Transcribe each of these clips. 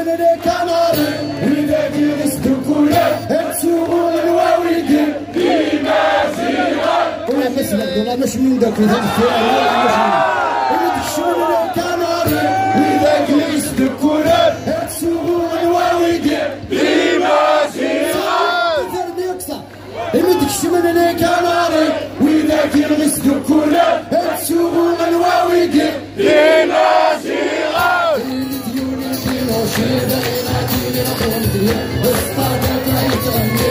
من الكناري وذاك يغسل كله تسوق الواويد ديما زيغه ولا مسمع مش من ذاك من الكناري وذاك يغسل كله تسوق الواويد ديما زيغه ديون الدين وشيده الى دين الصادق لا يتغني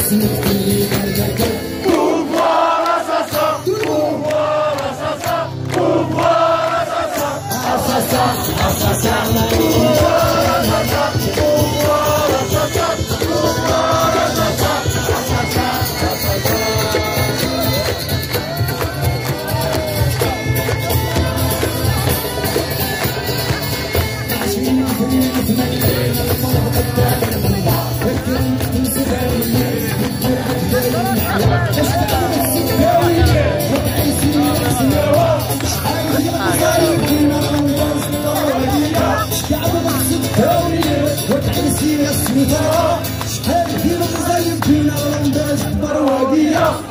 سمعت اللي قلبك كبار اساسا كبار اساسا كبار اساسا اساسا اساسا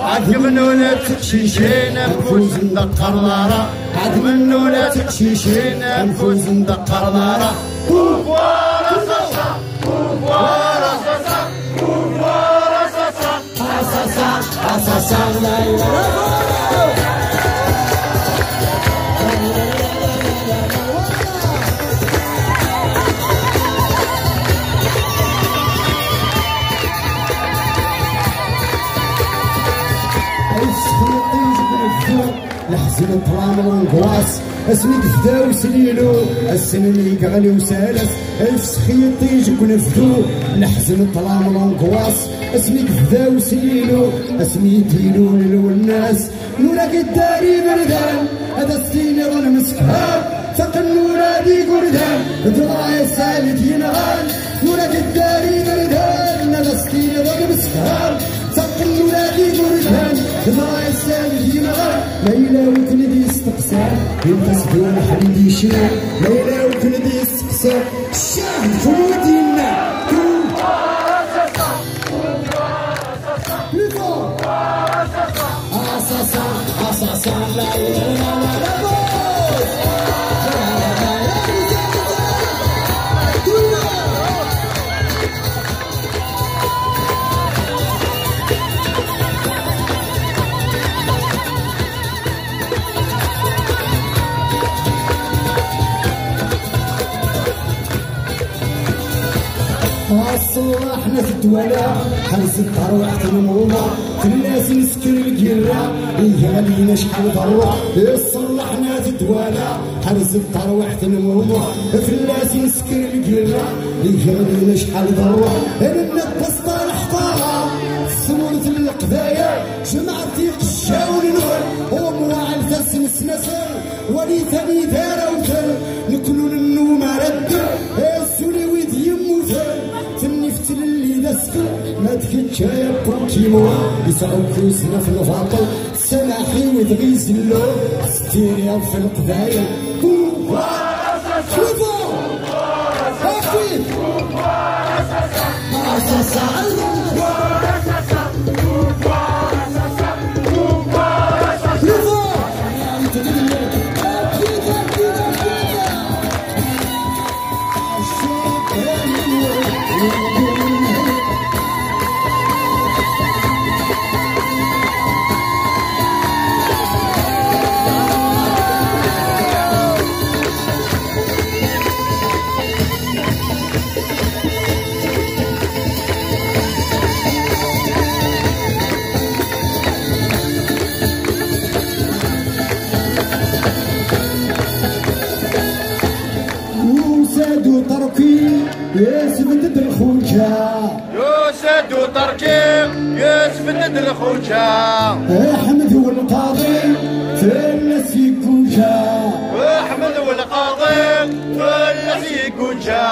عاد منونا تكشيشين نفوز ندقر نارا عاد منونا تكشيشين نفوز ندقر نارا كفار اساسا كفار اساسا كفار اساسا اساسا اساسا لا اله لحزن طرام ونقواس اسمي كفدا وسليلو السنين يقغلي وسالس السخيط يجيك نفدو لحزن طرام ونقواس اسمي كفدا وسليلو اسمي ديلو للناس نورا قداري بردان هذا السين يظن مسكهان ثقل نورا دي قردان درايا سالت ينغان نورا قداري بردان هذا السين يظن مسكهان ثقل نورا دي قردان درايا سالت ينغان ليلى وكندي استقسام ينتصبوا الحديد يشيل ليلى وكندي استقسام الشاهد فودينا اساسا اساسا لا اله الا الله الصلاح في الدوالة حرز الطروح تنمومة في الناس نسكر القرة إيه علينا شحال ضروح الصلاحنا في الدوالة حرز الطروح تنمومة في الناس نسكر القرة إيه علينا شحال ضروح أنا البسطة الحطارة سمورة القبايا جمعتي قشاو النور ومواعل ثاس نسنسر ولي ثاني دارة وثر نكلون النوم رد السوري ويد يموثر ما تكتشا يا بوكيمون يسعو كوسنا في الفاطل سماحي ويدغيز اللون ستيريا في القبايل شوفوا اخويا يسفد الخوجة يوسد وتركي يسفد الخوجة احمد والقاضي فلس يكوجا احمد والقاضي فلس يكوجا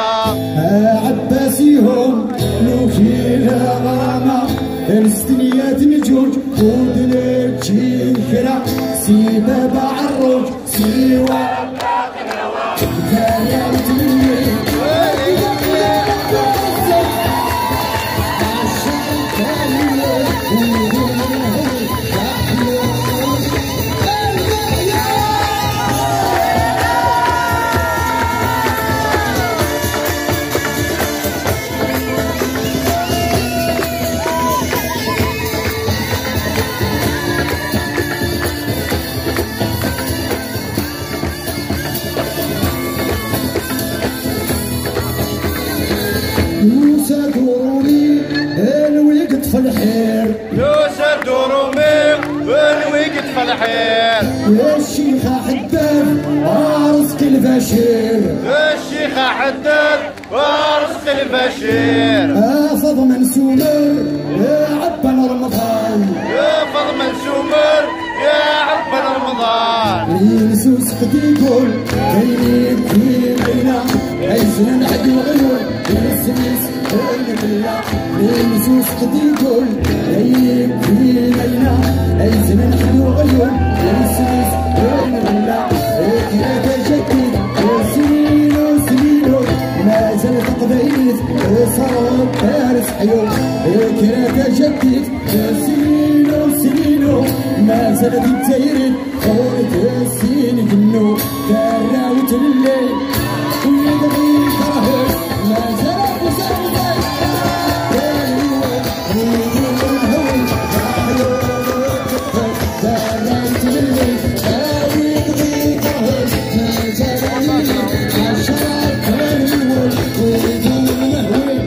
عباسيهم لو في الغرامة الستنيات نجوج ودنك شيخنا سيبا بعروج سيوا كلامت مني يوسف رومي الوقت في الحير يوسف رومي الوقت في الحير يا الشيخة حداد رزق البشير يا الشيخة حداد ورزق البشير فض من سمر يا عبنا رمضان يا فض من سمر يا عبنا رمضان ينسوس قد يقول كيف في بينا عايزنا نعدي وغيور ينسيس بين بالله ينسوس قد يقول كيف في بينا عايزنا نعدي وغيور ينسيس بين بالله كيف جديد سنينو سنينو ما زالت قبيلة صاروا فارس حيوم كيف جديد سنينو سنينو ما زالت تسيرين قولت السين جنو كراوت الليل ويدغي كراهر ما زالت مسافر كراوت الليل ويدغي كراهر ما زالت عشرة كراهر ويدغي مهوي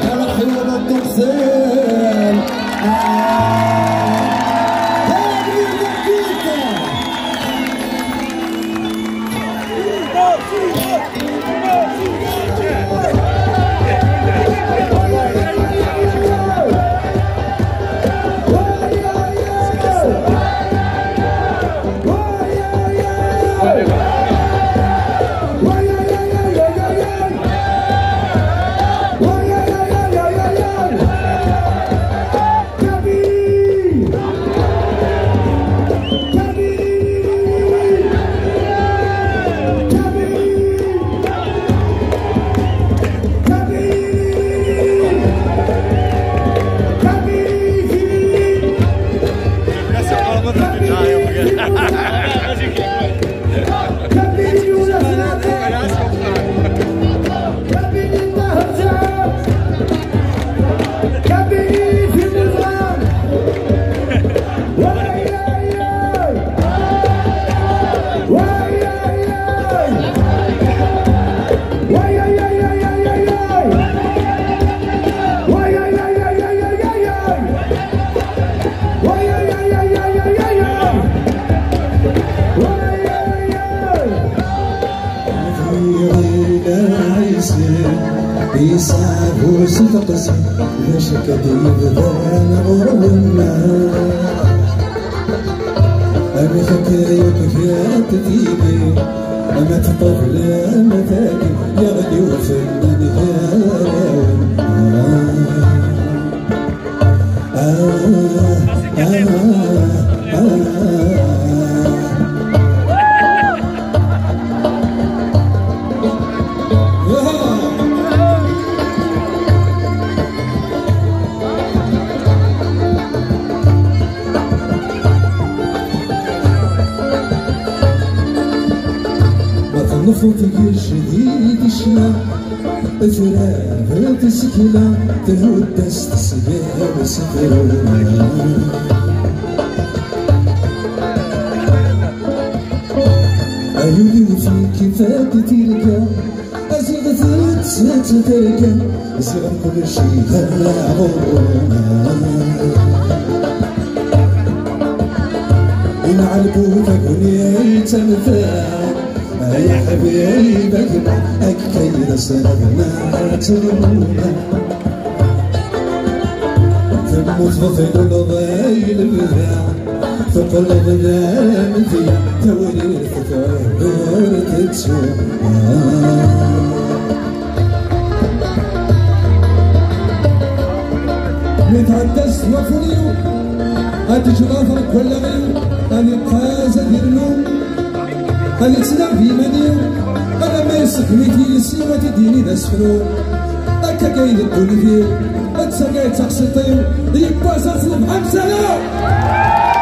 راح يوضع الدخسان يصعب وصفقس باش كديب ذا غرب النار أنا فكريك يا تثيبي أما تطفل أما ثاكي يا غدي وفنان نفوتك الجديد الشمال ثراب تسكيلة تهود دست سياب سفرونا أيودي وفيك فاتتي لك أزغثت ستترك زغم كل شي خلا غرونا إن عالبوتك ونيا تمثال يا حبيبك أكيد صرنا ترونا ثم تفضل الضيل البذاع فقلبنا من فيها تولي الفتاة تتسوى نتعدس وفنيو أتجرافك كل غيو أن يبقى زدير النوم أنا تسلم في منيو أنا ما يسخني يسيوة تديني ذا سفرو أكا قايد الدولي فيه أتسا قايد تقسطيو يبقى ساسلم أمسلو